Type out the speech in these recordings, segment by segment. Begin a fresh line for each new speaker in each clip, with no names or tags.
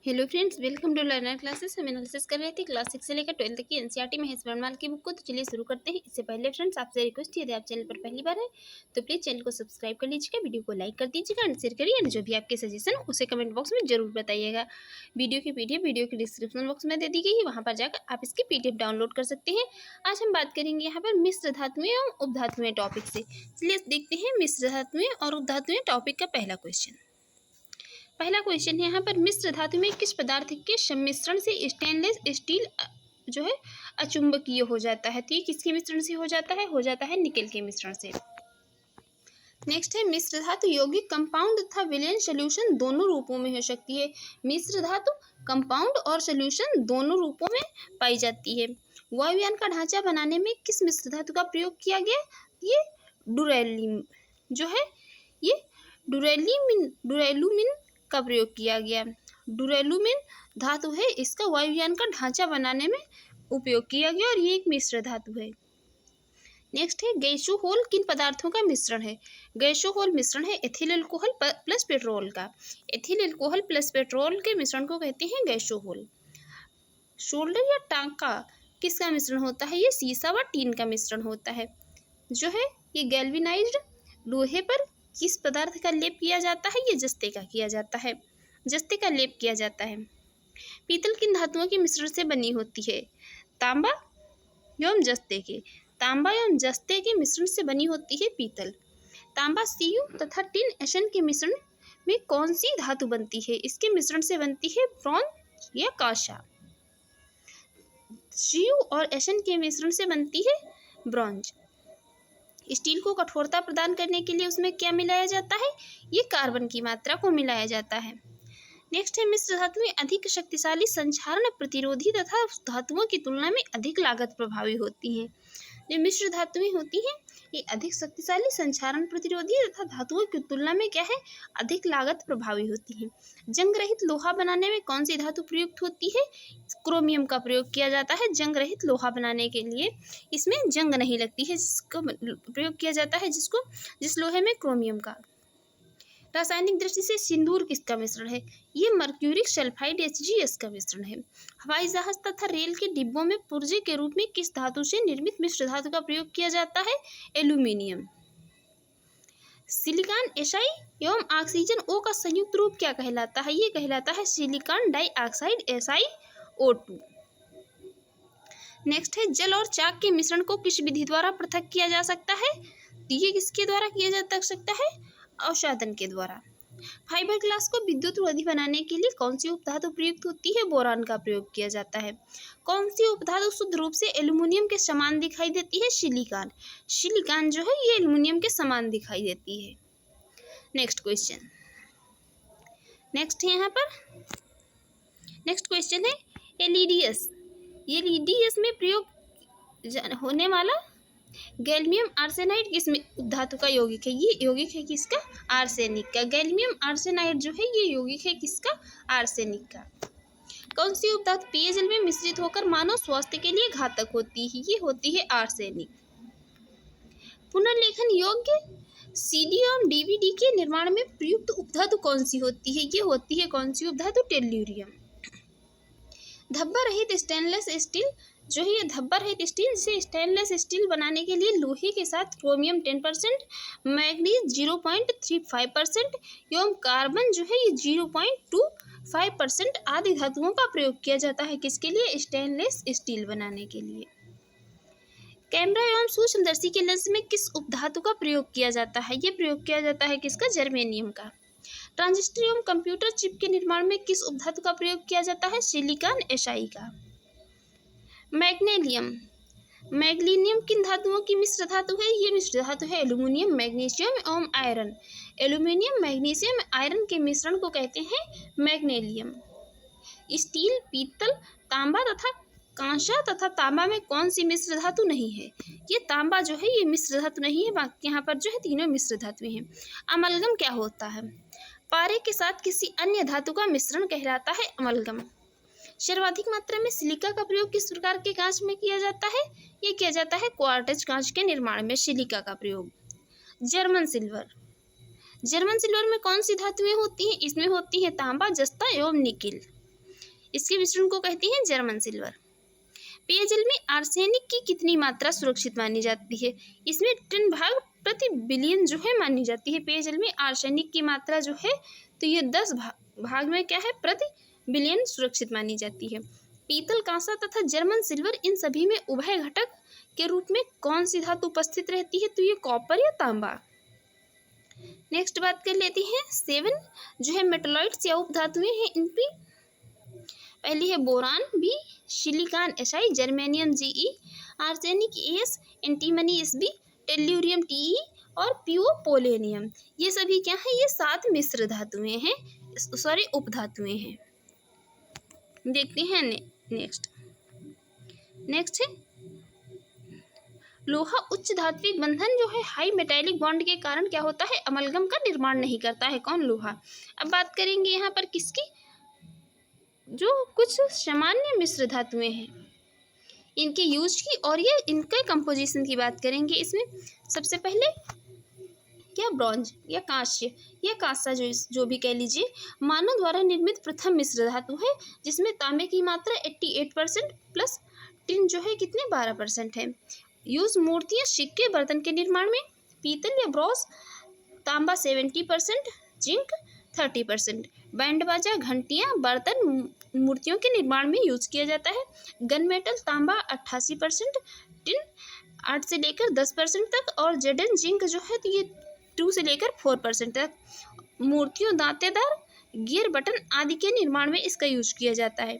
Hello friends, welcome to learner classes. हम analysis कर रहे थे क्लास 6 से लेकर 12 तक की एनसीईआरटी महेश वर्णमाल की बुक को। तो चलिए शुरू करते हैं। इससे पहले फ्रेंड्स आपसे रिक्वेस्ट है, यदि आप चैनल पर पहली बार है तो प्लीज़ चैनल को सब्सक्राइब कर लीजिएगा, वीडियो को लाइक कर दीजिएगा एंड शेयर करिए। एंड जो भी आपके सजेशन उसे कमेंट बॉक्स में जरूर बताइएगा। वीडियो की पीडीएफ वीडियो के डिस्क्रिप्शन बॉक्स में दे दी गई है, वहाँ पर जाकर आप इसकी पीडीएफ डाउनलोड कर सकते हैं। आज हम बात करेंगे यहाँ पर मिश्र धातुएं एवं उपधातुएं टॉपिक से। चलिए देखते हैं मिश्र धातुएं और उपधातुएं टॉपिक का पहला क्वेश्चन। पहला क्वेश्चन है यहाँ पर, मिश्र धातु में किस पदार्थ के सम्मिश्रण से स्टेनलेस स्टील जो है अचुंबकीय हो जाता है? तो ये किसके मिश्रण से हो जाता है निकेल के मिश्रण से। नेक्स्ट है, मिश्र धातु यौगिक कंपाउंड तथा विलयन सॉल्यूशन दोनों रूपों में हो सकती है। मिश्र धातु कंपाउंड और सॉल्यूशन दोनों रूपों में पाई जाती है। वायुयान का ढांचा बनाने में किस मिश्र धातु का प्रयोग किया गया? ये डुरैलियम जो है, ये डुरैलुमिन का प्रयोग किया गया। डुरैलुमिन धातु है, इसका वायुयान का ढांचा बनाने में उपयोग किया गया और ये एक मिश्र धातु है। नेक्स्ट है, गैसोहोल किन पदार्थों का मिश्रण है? गैसोहोल मिश्रण है एथिल अल्कोहल प्लस पेट्रोल का। एथिल अल्कोहल प्लस पेट्रोल के मिश्रण को कहते हैं गैसोहोल। शोल्डर या टांका किसका मिश्रण होता है? ये सीसा व टीन का मिश्रण होता है। जो है ये गैल्वेनाइज्ड लोहे पर किस पदार्थ का लेप किया जाता है? ये जस्ते का किया जाता है, जस्ते का लेप किया जाता है। पीतल किन धातुओं के मिश्रण से बनी होती है? तांबा एवं जस्ते के। तांबा एवं जस्ते के मिश्रण से बनी होती है पीतल। तांबा सीयू तथा टिन एशन के मिश्रण में कौन सी धातु बनती है? इसके मिश्रण से बनती है ब्रॉन्ज या कांसा। सीयू और एशन के मिश्रण से बनती है ब्रॉन्ज। स्टील को कठोरता प्रदान करने के लिए उसमें क्या मिलाया जाता है? ये कार्बन की मात्रा को मिलाया जाता है। नेक्स्ट है, मिश्र धातुएं अधिक शक्तिशाली संक्षारण प्रतिरोधी तथा धातुओं की तुलना में अधिक लागत प्रभावी होती हैं। जो मिश्र धातुएं होती हैं ये अधिक शक्तिशाली संक्षारण प्रतिरोधी तथा धातुओं की तुलना में क्या है? अधिक लागत प्रभावी होती हैं। जंग रहित लोहा बनाने में कौन सी धातु प्रयुक्त होती है? क्रोमियम का प्रयोग किया जाता है जंग रहित लोहा बनाने के लिए। इसमें जंग नहीं लगती है, जिसका प्रयोग किया जाता है जिस लोहे में क्रोमियम का। रासायनिक दृष्टि से सिंदूर किसका मिश्रण है? ये मर्क्यूरिक सल्फाइड HgS का मिश्रण है। हवाई जहाज तथा रेल के डिब्बों में पुर्जे के रूप में किस धातु से निर्मित मिश्र धातु का प्रयोग किया जाता है? एल्यूमिनियम। सिलिकॉन Si एवं ऑक्सीजन O का संयुक्त रूप क्या कहलाता है? ये कहलाता है सिलिकॉन डाइऑक्साइड SiO2। नेक्स्ट है, जल और चाक के मिश्रण को किस विधि द्वारा पृथक किया जा सकता है? ये किसके द्वारा किया जा सकता है? अवसादन के द्वारा। फाइबर ग्लास को विद्युत रोधी बनाने के लिए कौन सी उपधातु प्रयुक्त होती है? बोरान का प्रयोग किया जाता है। कौन सी उपधातु शुद्ध रूप से एल्युमिनियम के समान दिखाई देती है? सिलिकॉन। सिलिकॉन जो है ये एल्युमिनियम के समान दिखाई देती है। नेक्स्ट क्वेश्चन, नेक्स्ट है यहाँ पर नेक्स्ट क्वेश्चन है, एलईडीएस। ये एलईडीएस में प्रयोग होने वाला गैल्मियम आर्सेनाइड किस धातु का यौगिक है? ये यौगिक है किसका? आर्सेनिक का। गैल्मियम आर्सेनाइड जो है ये यौगिक है किसका? आर्सेनिक का। कौन सी उपधातु पेयजल में मिश्रित होकर मानव स्वास्थ्य के लिए घातक होती है? ये होती है आर्सेनिक। पुनर्लेखन योग्य CD एवं DVD के निर्माण में प्रयुक्त उपधातु कौन सी होती है? ये होती है कौन सी उपधातु? टेल्यूरियम। धब्बा रहित स्टेनलेस स्टील जो है ये धब्बा रहित स्टील, जिसे स्टेनलेस स्टील बनाने के लिए लोहे के साथ क्रोमियम 10%, मैग्नीज 0.35% एवं कार्बन जो है ये 0.25% आदि धातुओं का प्रयोग किया जाता है। किसके लिए? स्टेनलेस स्टील बनाने के लिए। कैमरा एवं सूक्ष्मदर्शी के लेंस में किस उपधातु का प्रयोग किया जाता है? ये प्रयोग किया जाता है किसका? जर्मेनियम का। ट्रांजिस्टर एवं कंप्यूटर चिप के निर्माण में किस उपधातु का प्रयोग किया जाता है? सिलिकॉन Si का। मैग्नीशियम। मैग्नीशियम किन धातुओं की मिश्र धातु है? ये मिश्र धातु है एल्यूमिनियम, मैग्नीशियम एवं आयरन। एल्यूमिनियम, मैग्नीशियम, आयरन के मिश्रण को कहते हैं मैग्नीशियम। स्टील, पीतल, तांबा तथा कांसा तथा तांबा में कौन सी मिश्र धातु नहीं है? ये तांबा जो है ये मिश्र धातु नहीं है, बाकी यहाँ पर जो है तीनों मिश्र धातुएं हैं। अमलगम क्या होता है? पारे के साथ किसी अन्य धातु का मिश्रण कहलाता है अमलगम। सर्वाधिक मात्रा में सिलिका का प्रयोग किस प्रकार के कांच में किया जाता है? ये किया जाता है क्वार्ट्ज कांच के निर्माण में सिलिका का प्रयोग। German silver. जर्मन सिल्वर में कौन सी धातुएं होती हैं? इसमें होती है तांबा, जस्ता एवं निकिल। इसके मिश्रण को कहते हैं जर्मन सिल्वर। पेयजल में आर्सेनिक की कितनी मात्रा सुरक्षित मानी जाती है? इसमें 10 भाग प्रति बिलियन जो है मानी जाती है। पेयजल में आर्सेनिक की मात्रा जो है तो ये 10 भाग में क्या है, प्रति बिलियन सुरक्षित मानी जाती है। पीतल, कांसा तथा जर्मन सिल्वर, इन सभी में उभय घटक के रूप में कौन सी धातु उपस्थित रहती है? तो ये कॉपर या तांबा। नेक्स्ट बात कर लेते हैं 7 जो है मेटलॉइड्स या उपधातुएं हैं इनकी। पहली है boron B, silicon SI, germanium GE, arsenic S, antimony SB, tellurium TE और पियोपोलेनियम। ये सभी क्या है, ये 7 मिश्र धातुएं हैं, सॉरी उपधातुएं हैं। देखते हैं नेक्स्ट है लोहा उच्च धात्विक बंधन जो है हाई मेटालिक बॉन्ड के कारण क्या होता है, अमलगम का निर्माण नहीं करता है। कौन? लोहा। अब बात करेंगे यहाँ पर किसकी, जो कुछ सामान्य मिश्र धातुएं हैं इनके यूज की और ये इनके कंपोजिशन की बात करेंगे। इसमें सबसे पहले क्या, ब्रॉन्ज या कांस्य या कांसा जो भी कह लीजिए, मानव द्वारा निर्मित प्रथम मिश्र धातु है जिसमें तांबे की मात्रा 88% प्लस टिन जो है कितने 12% है। यूज मूर्तियाँ, सिक्के, बर्तन के निर्माण में। पीतल या ब्रॉस, तांबा 70%, जिंक 30%। बैंड बाजा, घंटियाँ, बर्तन, मूर्तियों के निर्माण में यूज किया जाता है। गन मेटल, तांबा 88%, टिन 8 से लेकर 10% तक और जेडन जिंक जो है तो ये 2 से लेकर 4% तक। मूर्तियों, दांतेदार, गियर, बटन आदि के निर्माण में इसका यूज किया जाता है।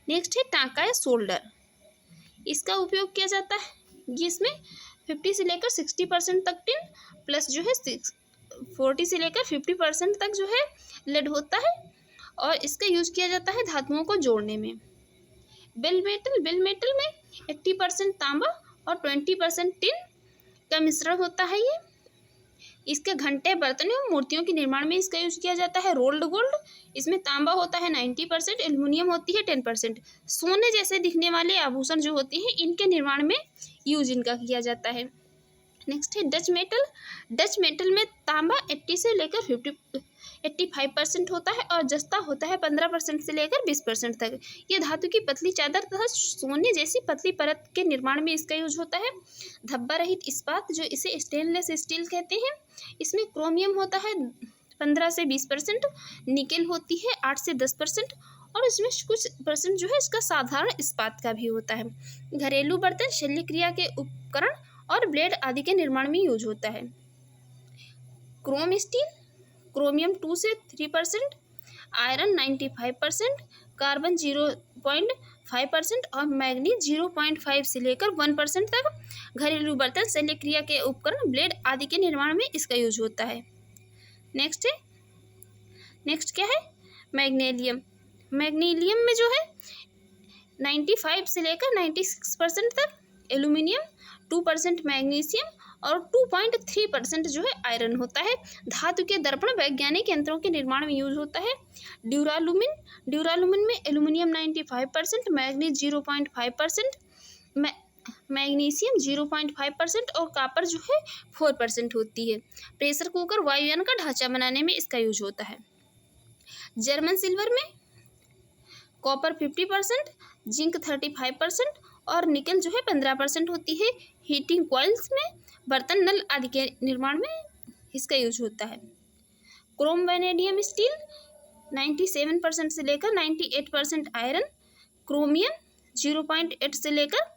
नेक्स्ट है टांका या सोल्डर, इसका उपयोग किया जाता है। जिसमें 50 से लेकर 60% तक टिन प्लस जो है 40 से लेकर 50% तक जो है लेड होता है और इसका यूज किया जाता है धातुओं को जोड़ने में। बिल मेटल में 80% तांबा और 20% टिन का मिश्रण होता है ये। इसके घंटे, बर्तन एवं मूर्तियों के निर्माण में इसका यूज किया जाता है। रोल्ड गोल्ड, इसमें तांबा होता है 90%, एल्युमिनियम होती है 10%। सोने जैसे दिखने वाले आभूषण जो होते हैं इनके निर्माण में यूज इनका किया जाता है। नेक्स्ट है डच मेटल में तांबा 80 से लेकर 85% होता है और जस्ता होता है 15% से लेकर 20% तक। ये धातु की पतली चादर तथा सोने जैसी पतली परत के निर्माण में इसका यूज होता है। धब्बा रहित इस्पात, जो इसे स्टेनलेस स्टील कहते हैं, इसमें क्रोमियम होता है 15 से 20%, निकेल होती है 8 से 10% और इसमें कुछ परसेंट जो है इसका साधारण इस्पात का भी होता है। घरेलू बर्तन, शल्य क्रिया के उपकरण और ब्लेड आदि के निर्माण में यूज होता है। क्रोम स्टील, क्रोमियम 2 से 3%, आयरन 95%, कार्बन 0.5% और मैग्नीज 0.5 से लेकर 1% तक। घरेलू बर्तन, शल्य क्रिया के उपकरण, ब्लेड आदि के निर्माण में इसका यूज होता है। नेक्स्ट क्या है, मैग्नीलियम में जो है 95 से लेकर 96% तक, एल्यूमिनियम 2% मैग्नीशियम और 2.3% जो है आयरन होता है। धातु के दर्पण वैज्ञानिक यंत्रों के निर्माण में यूज होता है। ड्यूरालुमिन में एल्यूमिनियम 95%, मैग्नीज 0.5%, मैग्नीशियम 0.5% और कॉपर जो है 4% होती है। प्रेशर कुकर, वायुयान का ढांचा बनाने में इसका यूज होता है। जर्मन सिल्वर में कॉपर 50%, जिंक 35% और निकल जो है 15% होती है। हीटिंग कॉइल्स में, बर्तन, नल आदि के निर्माण में इसका यूज होता है। क्रोम वैनेडियम स्टील 97% से लेकर 98% आयरन, क्रोमियम 0.8 से लेकर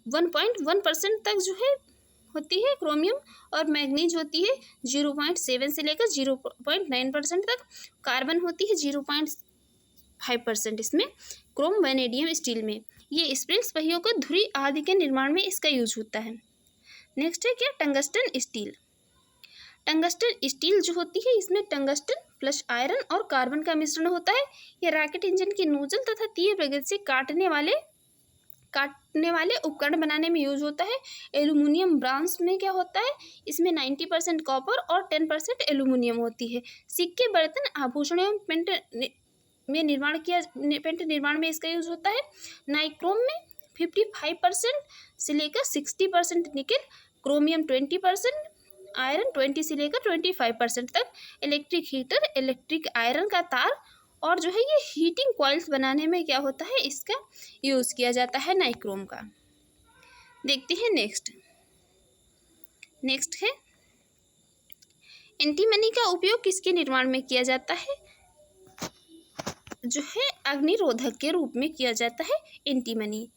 1.1% तक जो है होती है क्रोमियम और मैग्नीज होती है 0.7 से लेकर 0.9% तक। कार्बन होती है 0.5% इसमें क्रोम वैनेडियम स्टील में। ये स्प्रिंग्स, पहियों को धुरी आदि के निर्माण में इसका यूज होता है। नेक्स्ट है क्या, टंगस्टन स्टील। टंगस्टन स्टील जो होती है इसमें टंगस्टन प्लस आयरन और कार्बन का मिश्रण होता है। यह रॉकेट इंजन की नोजल तथा तीव्र गति से काटने वाले उपकरण बनाने में यूज होता है। एल्यूमिनियम ब्रांस में क्या होता है, इसमें 90% कॉपर और 10% एल्यूमिनियम होती है। सिक्के, बर्तन, आभूषण एवं पेंट निर्माण में इसका यूज होता है। नाइक्रोम में 55% से लेकर 60% निकेल, क्रोमियम 20%, आयरन 20 से लेकर 25% तक। इलेक्ट्रिक हीटर, इलेक्ट्रिक आयरन का तार और जो है ये हीटिंग कॉइल्स बनाने में क्या होता है, इसका यूज़ किया जाता है नाइक्रोम का। देखते हैं नेक्स्ट है एंटीमनी का उपयोग किसके निर्माण में किया जाता है, जो है अग्निरोधक के रूप में किया जाता है एंटीमनी।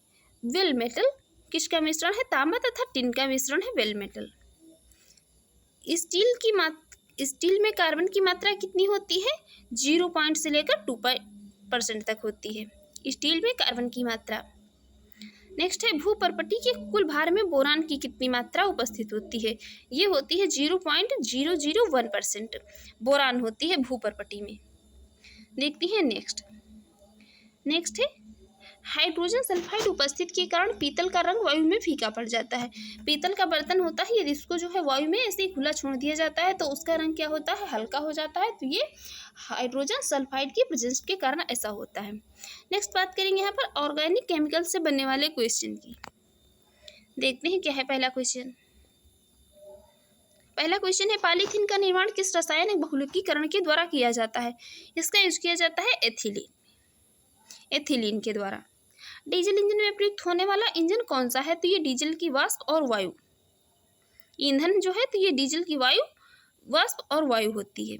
वेल मेटल किसका मिश्रण है, तांबा तथा टिन का मिश्रण है वेल मेटल। स्टील में कार्बन की मात्रा कितनी होती है, 0 से लेकर 2% तक होती है स्टील में कार्बन की मात्रा। नेक्स्ट है भूपर्पटी के कुल भार में बोरान की कितनी मात्रा उपस्थित होती है, ये होती है 0.001% बोरान होती है भूपर्पटी में। देखते हैं नेक्स्ट है हाइड्रोजन सल्फाइड उपस्थित के कारण पीतल का रंग वायु में फीका पड़ जाता है। पीतल का बर्तन होता है, यदि इसको जो है वायु में ऐसे ही खुला छोड़ दिया जाता है तो उसका रंग क्या होता है, हल्का हो जाता है। तो ये हाइड्रोजन सल्फाइड की प्रेजेंस के कारण ऐसा होता है। नेक्स्ट बात करेंगे यहाँ पर ऑर्गेनिक केमिकल से बनने वाले क्वेश्चन की। देखते हैं क्या है पहला क्वेश्चन है पॉलीथीन का निर्माण किस रासायनिक बहुलकीकरण के द्वारा किया जाता है, इसका यूज किया जाता है एथिलीन के द्वारा। डीजल इंजन में प्रयुक्त होने वाला इंजन कौन सा है, तो ये डीजल की वाष्प और वायु ईंधन जो है, तो ये डीजल की वाष्प और वायु होती है।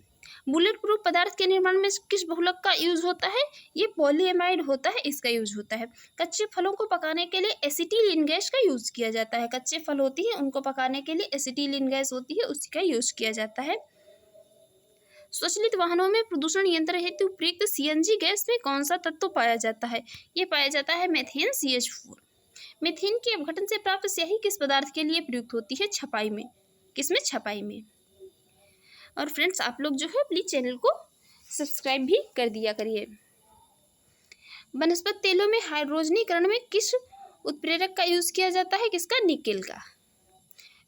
बुलेट प्रूफ पदार्थ के निर्माण में किस बहुलक का यूज होता है, ये पॉलीएमाइड होता है, इसका यूज होता है। कच्चे फलों को पकाने के लिए एसिटिलीन गैस का यूज किया जाता है। कच्चे फल होती है उनको पकाने के लिए एसिटिलीन गैस होती है, उसका यूज किया जाता है। स्वचालित वाहनों में प्रदूषण नियंत्रण हेतु प्रयुक्त सीएनजी गैस में कौन सा तत्व पाया जाता है, ये पाया जाता है मेथेन CH4। मेथेन के अपघटन से प्राप्त स्याही किस पदार्थ के लिए प्रयुक्त होती है, छपाई में। किसमें, छपाई में। और फ्रेंड्स आप लोग जो है प्लीज चैनल को सब्सक्राइब भी कर दिया करिए। वनस्पति तेलों में हाइड्रोजनीकरण में किस उत्प्रेरक का यूज किया जाता है, किसका, निकेल का।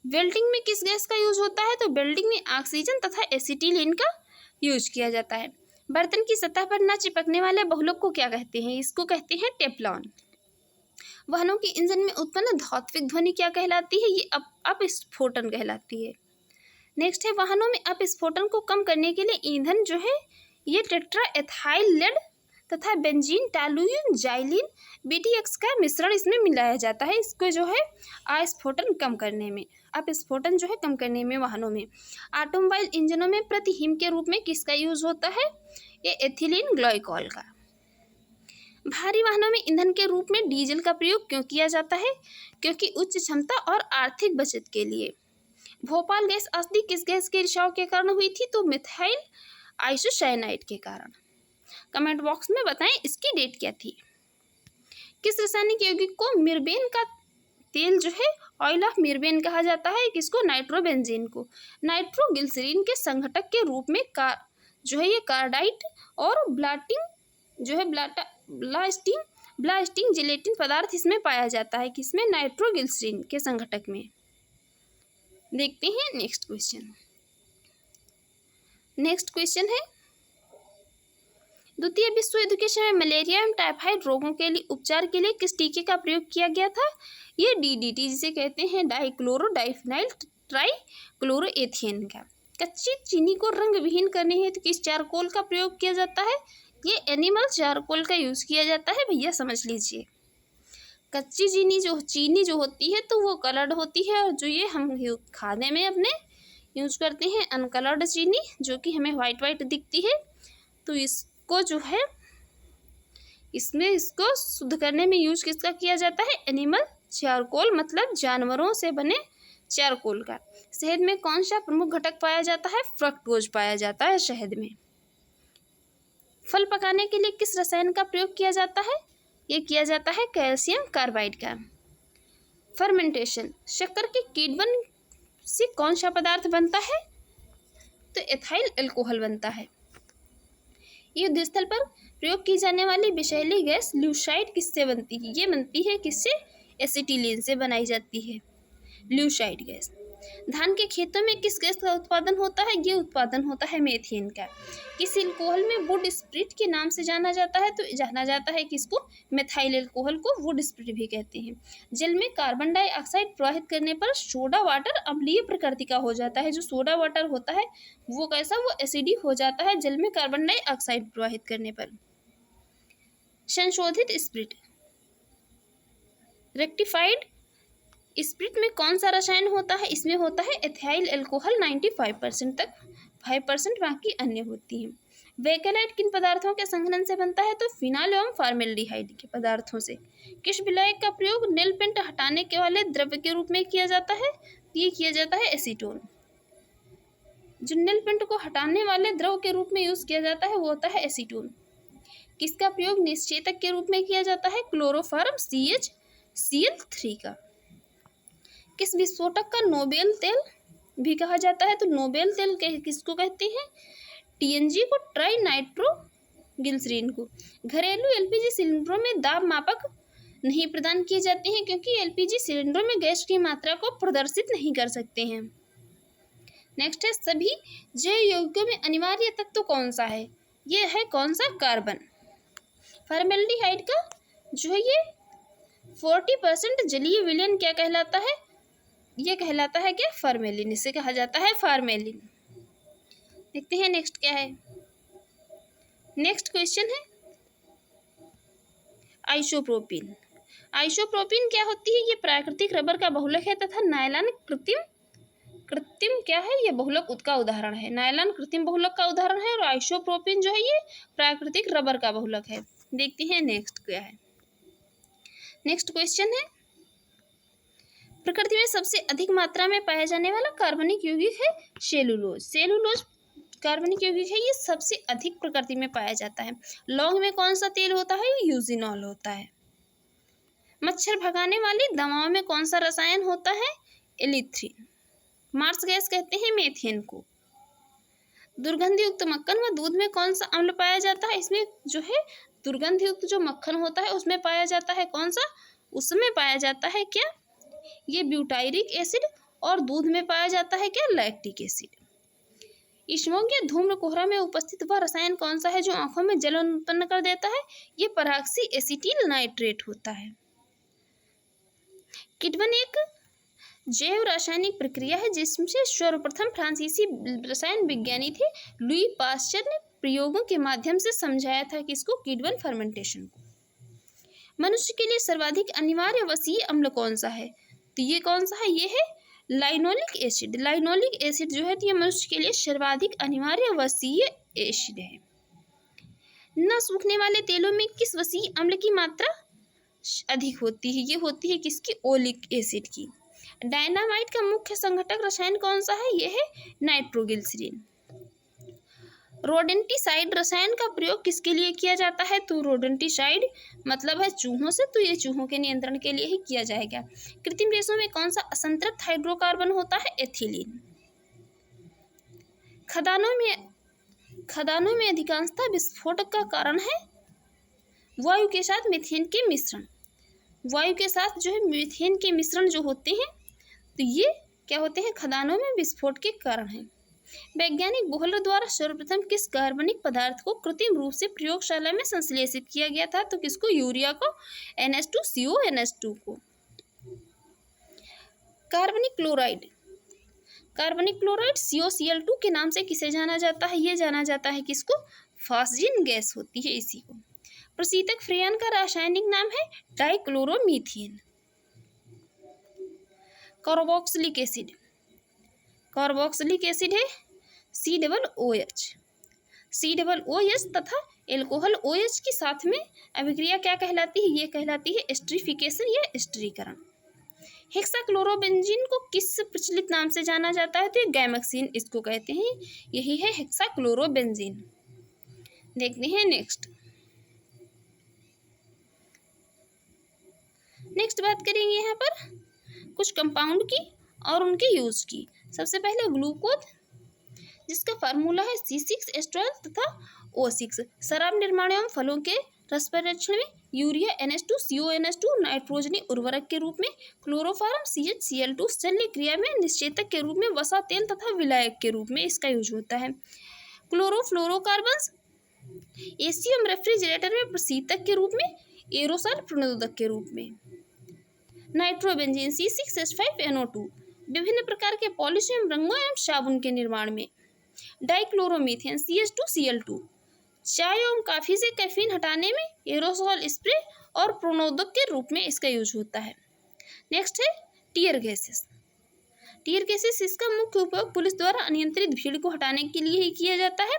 वेल्डिंग में किस गैस का यूज होता है, तो वेल्डिंग में ऑक्सीजन तथा एसिटिलीन का यूज किया जाता है। बर्तन की सतह पर न चिपकने वाले बहुलक को क्या कहते हैं, इसको कहते हैं टेफ्लॉन। वाहनों की इंजन में उत्पन्न धात्विक ध्वनि क्या कहलाती है, ये अपस्फोटन कहलाती है। नेक्स्ट है वाहनों में अपस्फोटन को कम करने के लिए ईंधन जो है ये टेट्रा एथाइल लेड तथा बेंजीन टॉलुइन जाइलिन BTX का मिश्रण इसमें मिलाया जाता है, इसको जो है अस्फोटन कम करने में, अपस्फोटन जो है कम करने में वाहनों में। ऑटोमोबाइल इंजनों में प्रतिहिम के रूप में किसका यूज होता है, ये एथिलीन ग्लाइकॉल का। भारी वाहनों में ईंधन के रूप में डीजल का प्रयोग क्यों किया जाता है, क्योंकि उच्च क्षमता और आर्थिक बचत के लिए। भोपाल गैस अस्थि किस गैस के रिसाव के कारण हुई थी, तो मिथाइल आइसोसाइनाइड के कारण। कमेंट बॉक्स में बताएं इसकी डेट क्या थी। किस रासायनिक यौगिक को मिर्बेन का तेल जो है ऑयल ऑफ मिर्बेन कहा जाता है, किसको, नाइट्रोबेंजीन को। नाइट्रोग्लिसरीन के संघटक के रूप में जो है ये कार्डाइट और ब्लास्टिंग जो है ब्लास्टिंग जिलेटिन पदार्थ इसमें पाया जाता है, किसमें, नाइट्रोग्लिसरीन के संघटक में। देखते हैं नेक्स्ट क्वेश्चन है द्वितीय विश्व युद्ध के समय मलेरिया एवं टाइफाइड रोगों के लिए उपचार के लिए किस टीके का प्रयोग किया गया था, ये DDT जिसे कहते हैं डाइक्लोरो डाइफिनाइल ट्राइक्लोरोएथेन का। कच्ची चीनी को रंग विहीन करने हेतु किस चारकोल का प्रयोग किया जाता है, ये एनिमल चारकोल का यूज किया जाता है, भैया समझ लीजिए। कच्ची चीनी जो होती है तो वो कलर्ड होती है, और जो ये हम खाने में अपने यूज करते हैं अनकलर्ड चीनी जो कि हमें वाइट दिखती है, तो इसको जो है इसको शुद्ध करने में यूज किसका किया जाता है, एनिमल चारकोल, मतलब जानवरों से बने चारकोल का। शहद में कौन सा प्रमुख घटक पाया जाता है, फ्रक्टोज पाया जाता है शहद में। फल पकाने के लिए किस रसायन का प्रयोग किया जाता है, ये किया जाता है कैल्शियम कार्बाइड का। फर्मेंटेशन, शक्कर के कीटवन से कौन सा पदार्थ बनता है, तो एथाइल अल्कोहल बनता है। युद्ध स्थल पर प्रयोग की जाने वाली विषैली गैस ल्यूसाइड किससे बनती है, ये बनती है किससे, एसिटिलीन से बनाई जाती है ल्यूसाइड गैस। धान के खेतों में किस गैस का उत्पादन होता है? ये उत्पादन होता है मीथेन का। किस एल्कोहल में वुड स्प्रिट के नाम से जाना जाता है? तो जाना जाता है किसको? मेथाइल एल्कोहल को वुड स्प्रिट भी कहते हैं। जल में कार्बन डाइऑक्साइड प्रवाहित करने पर सोडा वाटर अम्लीय प्रकृति का हो जाता है। जो सोडा वाटर होता है वो कैसा? वो एसिडिक हो जाता है जल में कार्बन डाइऑक्साइड प्रवाहित करने पर। संशोधित स्प्रिट, रेक्टिफाइड स्प्रिट में कौन सा रसायन होता है? इसमें होता है एथिल अल्कोहल 95% तक, 5% बाकी अन्य होती हैं। बेकेलाइट किन पदार्थों के संघनन से बनता है? तो फिनाइल एवं फॉर्मेल्डिहाइड के पदार्थों से। किस विलायक का प्रयोग नील पेंट हटाने के वाले द्रव्य के रूप में किया जाता है? ये किया जाता है एसीटोन। जो नील पेंट को हटाने वाले द्रव के रूप में यूज किया जाता है वो होता है एसीटोन। किसका प्रयोग निश्चेतक के रूप में किया जाता है? क्लोरोफॉर्म CH-Cl3 का। किस विस्फोटक का नोबेल तेल भी कहा जाता है? तो नोबेल तेल किसको कहते हैं? TNG को, ट्राई नाइट्रोग्लिसरीन को। घरेलू LPG सिलेंडरों में दाब मापक नहीं प्रदान किए जाते हैं क्योंकि LPG सिलेंडरों में गैस की मात्रा को प्रदर्शित नहीं कर सकते हैं। नेक्स्ट है सभी जैव यौगिकों में अनिवार्य तत्व कौन सा है? ये है कौन सा? कार्बन। फॉर्मेल्डिहाइड का जो है ये 40% जलीय विलयन क्या कहलाता है? ये कहलाता है क्या? फार्मेलिन। इसे कहा जाता है फार्मेलिन। देखते हैं नेक्स्ट क्या है। नेक्स्ट क्वेश्चन है आइसोप्रोपिन। आइसोप्रोपिन क्या होती है? ये प्राकृतिक रबर का बहुलक है तथा नायलॉन कृत्रिम क्या है? ये बहुलक उसका उदाहरण है। नायलॉन कृत्रिम बहुलक का उदाहरण है और आइसोप्रोपिन जो है ये प्राकृतिक रबर का बहुलक है। देखते हैं नेक्स्ट क्या है। नेक्स्ट क्वेश्चन है प्रकृति में सबसे अधिक मात्रा में पाया जाने वाला कार्बनिक यौगिक है सेलुलोज। सेलुलोज कार्बनिक यौगिक है, ये सबसे अधिक प्रकृति में पाया जाता है। लौंग में कौन सा तेल होता है? यूजिनॉल होता है। मच्छर भगाने वाली दवाओं में कौन सा रसायन होता है? एलिथ्रीन। मार्स गैस कहते हैं मीथेन को। दुर्गंध युक्त मक्खन व दूध में कौन सा अम्ल पाया जाता है? इसमें जो है दुर्गंध युक्त जो मक्खन होता है उसमें पाया जाता है कौन सा? उसमें पाया जाता है क्या? ये ब्यूटायरिक एसिड। और दूध में पाया जाता है क्या? Lactic acid. स्मोग या धूम्र कोहरा में उपस्थित वह रसायन कौन सा है जो आंखों में जलन उत्पन्न कर देता है? ये पराक्सी एसिटिल नाइट्रेट होता है। किण्वन एक जैव रासायनिक प्रक्रिया है जिसमें सर्वप्रथम फ्रांसीसी रसायन विज्ञानी थे लुई पास्चर ने प्रयोगों के माध्यम से समझाया था किसको? किण्वन फर्मेंटेशन को। मनुष्य के लिए सर्वाधिक अनिवार्य वसीय अम्ल कौन सा है? तो ये कौन सा है? ये है लाइनोलिक एसिड। लाइनोलिक एसिड जो है तो ये मनुष्य के लिए सर्वाधिक अनिवार्य वसीय एसिड है। न सूखने वाले तेलों में किस वसीय अम्ल की मात्रा अधिक होती है? ये होती है किसकी? ओलिक एसिड की। डायनामाइट का मुख्य संघटक रसायन कौन सा है? ये है नाइट्रोग्लिसरीन। रोडेंटिसाइड रसायन का प्रयोग किसके लिए किया जाता है? तो रोडेंटिसाइड मतलब है चूहों से, तो ये चूहों के नियंत्रण के लिए ही किया जाएगा। कृत्रिम रेशों में कौन सा असंतृप्त हाइड्रोकार्बन होता है? एथिलीन। खदानों में अधिकांशतः विस्फोटक का कारण है वायु के साथ मीथेन के मिश्रण। वायु के साथ जो है मीथेन के मिश्रण जो होते हैं तो ये क्या होते हैं? खदानों में विस्फोट के कारण है। वैज्ञानिक बोहलर द्वारा सर्वप्रथम किस कार्बनिक पदार्थ को कृत्रिम रूप से प्रयोगशाला में संश्लेषित किया गया था? तो किसको? यूरिया को, NH2CO को। कार्बनिक क्लोराइड COCl2 के नाम से किसे जाना जाता है? ये जाना जाता है किसको? फास्जिन गैस होती है इसी को। प्रशीतक फ्रेयन का रासायनिक नाम है डाइक्लोरोमीथेन। कार्बोक्सिलिक एसिड है COOH तथा एल्कोहल OH की साथ में अभिक्रिया क्या कहलाती है? ये कहलाती है एस्टरीफिकेशन या एस्टरीकरण। हेक्साक्लोरोबेंजीन को किस प्रचलित नाम से जाना जाता है? तो ये गैमेक्सिन इसको कहते हैं। यही है हेक्साक्लोरोबेंजीन। देखते हैं नेक्स्ट बात करेंगे यहाँ पर कुछ कंपाउंड की और उनके यूज की। सबसे पहले ग्लूकोज जिसका फार्मूला है C6H12 तथा O6 शराब निर्माण एवं फलों के रस परीक्षण में यूरिया NH2CONH2 नाइट्रोजनी उर्वरक के रूप में, क्लोरोफॉर्म CHCl2 शल्य क्रिया में निश्चेतक के रूप में, वसा तेल तथा विलायक के रूप में इसका यूज होता है। क्लोरोफ्लोरोकार्बन्स एशियम रेफ्रिजरेटर में प्रशीतक के रूप में, एरोसॉल प्रणोदक के रूप में। नाइट्रोबेंजीन C6H5NO2 विभिन्न प्रकार के पॉलिश एवं रंगों एवं साबुन के निर्माण में। डाइक्लोरोमीथेन CH2Cl2 चाय एवं काफी से कैफीन हटाने में, एरोसॉल स्प्रे और प्रणोदक के रूप में इसका यूज होता है। नेक्स्ट है टीयर गैसेस। टीयर गैसेस इसका मुख्य उपयोग पुलिस द्वारा अनियंत्रित भीड़ को हटाने के लिए ही किया जाता है।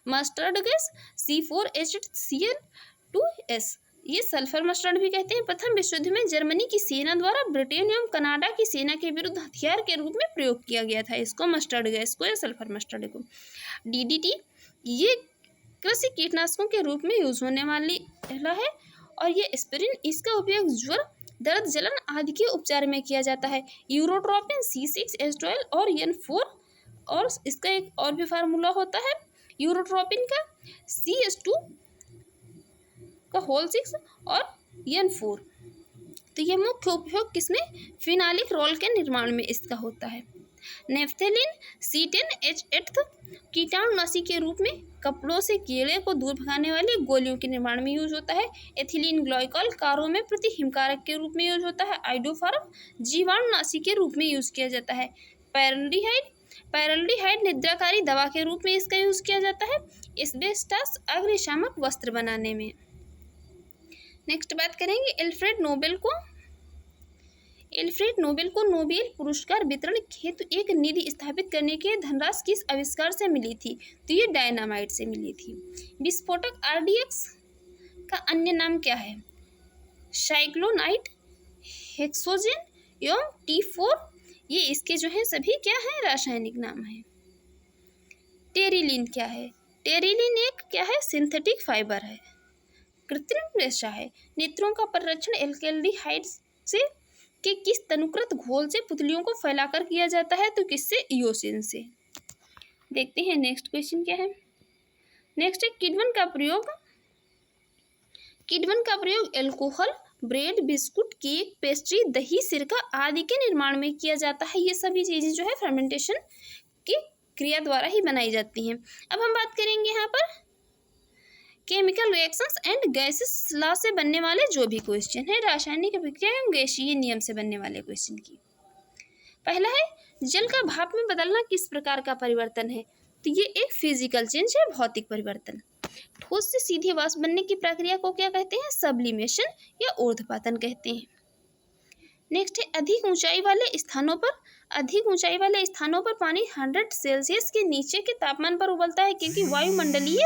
मस्टर्ड गैस C4H12S ये सल्फर मस्टर्ड भी कहते हैं। प्रथम विश्व युद्ध में जर्मनी की सेना द्वारा ब्रिटेन एवं कनाडा की सेना के विरुद्ध हथियार के रूप में प्रयोग किया गया था इसको, मस्टर्ड गैस को या सल्फर मस्टर्ड को। DDT ये कृषि कीटनाशकों के रूप में यूज होने वाला है। और ये एस्पिरिन इसका उपयोग ज्वर, दर्द, जलन आदि के उपचार में किया जाता है। यूरोट्रोपिन C6H12 और N4 और इसका एक और भी फार्मूला होता है यूरोट्रोपिन का CH2 और N4। तो ये मुख्य उपयोग किसमें, फिनालिक रोल के निर्माण में इसका होता है। नेफ्थेलिन C10H8 कीटाणुनाशी के रूप में कपड़ों से कीड़े को दूर भगाने वाली गोलियों के निर्माण में यूज होता है। एथिलीन ग्लाइकॉल कारों में प्रति हिमकारक के रूप में यूज होता है। आइडोफार्म जीवाणुनाशी के रूप में यूज किया जाता है। पैराल्डिहाइड निद्राकारी दवा के रूप में इसका यूज किया जाता है। एस्बेस्टस अग्निशामक वस्त्र बनाने में। नेक्स्ट बात करेंगे एल्फ्रेड नोबेल को नोबेल पुरस्कार वितरण हेतु एक निधि स्थापित करने के धनराशि किस आविष्कार से मिली थी? तो ये डायनामाइट से मिली थी। विस्फोटक RDX का अन्य नाम क्या है? साइक्लोनाइट, हेक्सोजेन एवं T4 ये इसके जो है सभी क्या है रासायनिक नाम है। टेरिलिन क्या है? टेरिलिन एक क्या है सिंथेटिक फाइबर है। कृत्रिम रेशा है। नेत्रों का परिरक्षण एल्केल्डिहाइड से के किस तनुकृत घोल से पुतलियों को फैलाकर किया जाता है? तो किससे? इयोसिन से। देखते हैं नेक्स्ट क्वेश्चन क्या है। नेक्स्ट है किडवन का प्रयोग alcohol, bread, biscuit, cake, pastry, दही, सिरका आदि के निर्माण में किया जाता है। ये सभी चीजें जो है फर्मेंटेशन की क्रिया द्वारा ही बनाई जाती हैं। अब हम बात करेंगे यहाँ पर chemical reactions and gases law से बनने वाले जो भी क्वेश्चन है, रासायनिक अभिक्रिया एवं गैसीय नियम से बनने वाले क्वेश्चन की। पहला है जल का भाप में बदलना किस प्रकार का परिवर्तन है? तो ये एक फिजिकल चेंज है, भौतिक परिवर्तन। ठोस से सीधे वाष्प बनने की प्रक्रिया को क्या कहते हैं? सब्लिमेशन या ऊर्ध्वपातन कहते हैं। नेक्स्ट है अधिक ऊंचाई वाले स्थानों पर पानी 100 सेल्सियस के नीचे के तापमान पर उबलता है क्योंकि वायुमंडलीय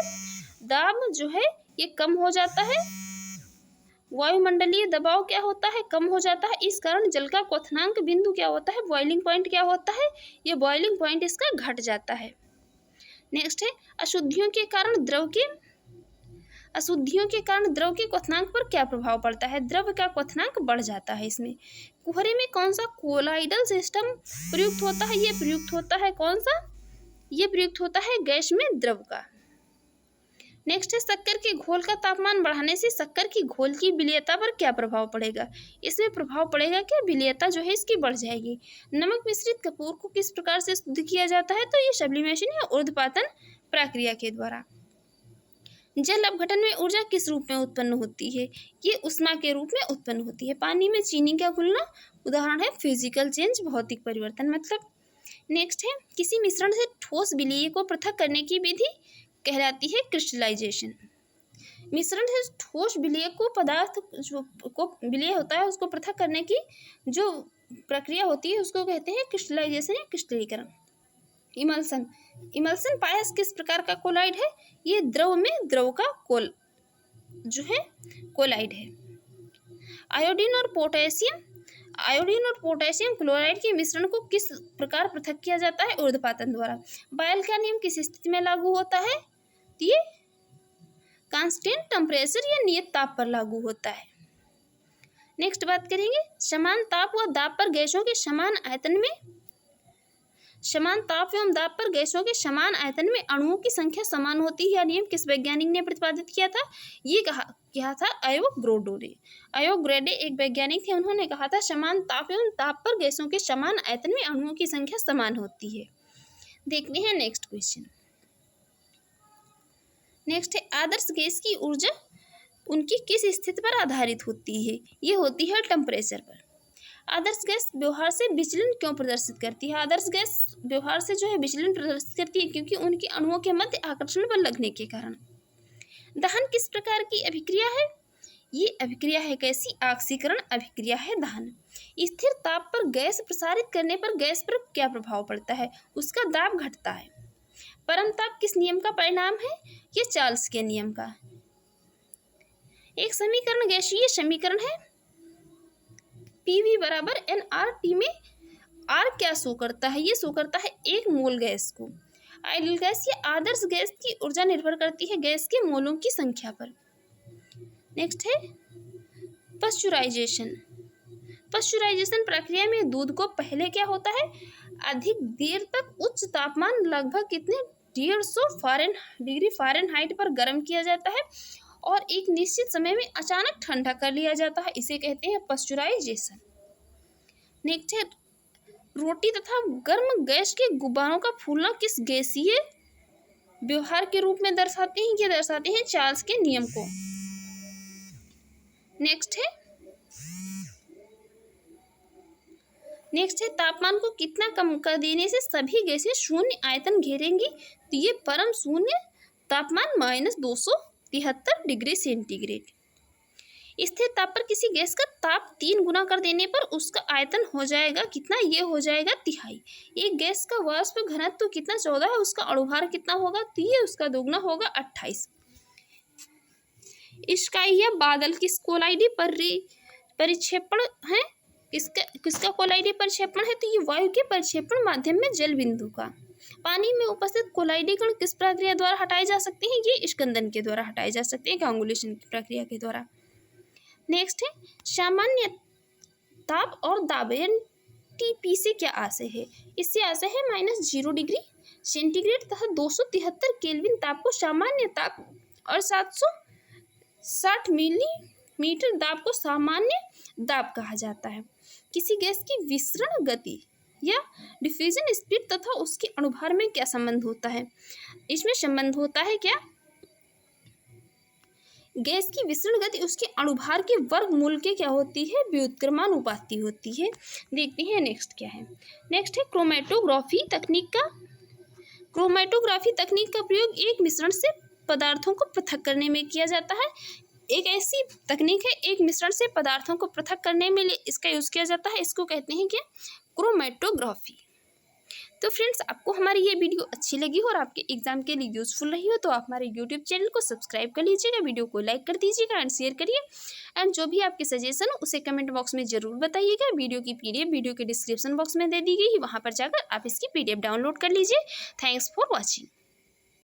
दाब जो है ये कम हो जाता है। वायुमंडलीय दबाव क्या होता है? कम हो जाता है। इस कारण जल का क्वथनांक बिंदु क्या होता है? बॉइलिंग पॉइंट क्या होता है? ये बॉइलिंग पॉइंट इसका घट जाता है। नेक्स्ट है अशुद्धियों के कारण द्रव के क्वथनांक पर क्या प्रभाव पड़ता है? द्रव का क्वथनांक बढ़ जाता है इसमें। कुहरे में कौन सा कोलाइडल सिस्टम प्रयुक्त होता है? ये प्रयुक्त होता है कौन सा? ये प्रयुक्त होता है गैस में द्रव का। नेक्स्ट है शक्कर के घोल का तापमान बढ़ाने से शक्कर की घोल की विलेयता पर क्या प्रभाव पड़ेगा? इसमें प्रभाव पड़ेगा कि विलेयता जो है इसकी बढ़ जाएगी। नमक मिश्रित कपूर को किस प्रकार से शुद्ध किया जाता है? तो ये सब्लिमेशन या ऊर्ध्वपातन प्रक्रिया के द्वारा। जल अपघटन में ऊर्जा किस रूप में उत्पन्न होती है? ये उष्मा के रूप में उत्पन्न होती है। पानी में चीनी का घुलना उदाहरण है फिजिकल चेंज, भौतिक परिवर्तन मतलब। नेक्स्ट है किसी मिश्रण से ठोस विलेय को पृथक करने की विधि कहलाती है क्रिस्टलाइजेशन। मिश्रण से ठोस विलेय को विलेय होता है उसको पृथक करने की जो प्रक्रिया होती है उसको कहते हैं क्रिस्टलाइजेशन या क्रिस्टलीकरण। इमल्सन पायस किस प्रकार का कोलाइड है? ये द्रव में द्रव का कोलाइड है। आयोडीन और पोटेशियम क्लोराइड के मिश्रण को किस प्रकार पृथक किया जाता है? ऊर्ध्वपातन द्वारा। बायल का नियम किस स्थिति में लागू होता है? ये कांस्टेंट टेम्परेचर या नियत ताप पर लागू होता है। नेक्स्ट बात करेंगे समान ताप व दाब पर गैसों के समान आयतन में समान ताप एवं दाब पर गैसों के समान आयतन में अणुओं की संख्या समान होती है। यह नियम किस वैज्ञानिक ने प्रतिपादित किया था? ये क्या था? अवोगाड्रो ने। अवोगाड्रो एक वैज्ञानिक थे, उन्होंने कहा था समान ताप एवं दाब पर गैसों के समान आयतन में अणुओं की संख्या समान होती है। देखते हैं नेक्स्ट क्वेश्चन। नेक्स्ट है आदर्श गैस की ऊर्जा उनकी किस स्थिति पर आधारित होती है? ये होती है टेम्परेचर पर। आदर्श गैस व्यवहार से विचलन क्यों प्रदर्शित करती है? आदर्श गैस व्यवहार से जो है विचलन प्रदर्शित करती है क्योंकि उनके अणुओं के मध्य आकर्षण बल लगने के कारण। दहन किस प्रकार की अभिक्रिया है? ये अभिक्रिया है कैसी? ऑक्सीकरण अभिक्रिया है दहन। स्थिर ताप पर गैस प्रसारित करने पर गैस पर क्या प्रभाव पड़ता है? उसका दाब घटता है। परम ताप किस नियम का परिणाम है? ये चार्ल्स के नियम का। एक समीकरण गैसीय समीकरण है PV बराबर nRT में R क्या शो करता है? ये शो करता है 1 मोल गैस को। आइडियल गैस या आदर्श गैस की ऊर्जा निर्भर करती है गैस के मोलों की संख्या पर। नेक्स्ट है पाश्चराइजेशन। पाश्चराइजेशन प्रक्रिया में दूध को पहले क्या होता है? अधिक देर तक उच्च तापमान लगभग कितने 150 डिग्री फ़ारेनहाइट पर गर्म किया जाता है और एक निश्चित समय में अचानक ठंडा कर लिया जाता है। इसे कहते हैं पाश्चराइजेशन। नेक्स्ट है रोटी तथा गर्म गैस के गुब्बारों का फूलना किस गैसीय व्यवहार के रूप में दर्शाते हैं? ये दर्शाते हैं चार्ल्स के नियम को। नेक्स्ट है तापमान को कितना कम कर देने से सभी गैसें शून्य आयतन घेरेंगी? तो ये परम शून्य तापमान -273 डिग्री सेंटीग्रेड। स्थिर ताप पर किसी गैस का ताप 3 गुना कर देने पर उसका आयतन हो जाएगा कितना? ये हो जाएगा 1/3। एक गैस का वाष्प घनत्व तो कितना 14 है, उसका अणुभार कितना होगा? तो ये उसका दोगुना होगा 28। स्काई या बादल किस कोलाइडी पर परिक्षेपण है? किसका कोलाइडी परिक्षेपण है? तो ये वायु के परिक्षेपण माध्यम में जल बिंदु का। पानी में उपस्थित कोलाइडी कण किस प्रक्रिया द्वारा हटाए जा सकते हैं? ये स्कंदन के द्वारा हटाए जा सकते हैं, कांगुलेशन की प्रक्रिया के द्वारा। नेक्स्ट है सामान्य ताप और दाब TP से क्या आशय है? इससे आशय है -0 डिग्री सेंटीग्रेड तथा 273 केल्विन ताप को सामान्य ताप और 760 मिलीमीटर दाब को सामान्य दाब कहा जाता है। किसी गैस की विसरण गति या डिफ्यूजन स्पीड तथा उसके अणुभार में क्या संबंध होता है? इसमें संबंध होता है क्या? गैस की विसरण गति उसके अणुभार के वर्गमूल के क्या होती है? व्युत्क्रमानुपाती होती है। देखते हैं नेक्स्ट क्या है। नेक्स्ट है क्रोमेटोग्राफी तकनीक का। क्रोमेटोग्राफी तकनीक का प्रयोग एक मिश्रण से पदार्थों को पृथक करने में किया जाता है। एक ऐसी तकनीक है एक मिश्रण से पदार्थों को पृथक करने में इसका यूज़ किया जाता है। इसको कहते हैं क्या? क्रोमेटोग्राफी। तो फ्रेंड्स, आपको हमारी ये वीडियो अच्छी लगी हो और आपके एग्जाम के लिए यूज़फुल रही हो तो आप हमारे यूट्यूब चैनल को सब्सक्राइब कर लीजिएगा, वीडियो को लाइक कर दीजिएगा एंड शेयर करिए। एंड जो भी आपके सजेशन हो उसे कमेंट बॉक्स में ज़रूर बताइएगा। वीडियो की PDF वीडियो के डिस्क्रिप्शन बॉक्स में दे दी गई, वहाँ पर जाकर आप इसकी PDF डाउनलोड कर लीजिए। Thanks for watching.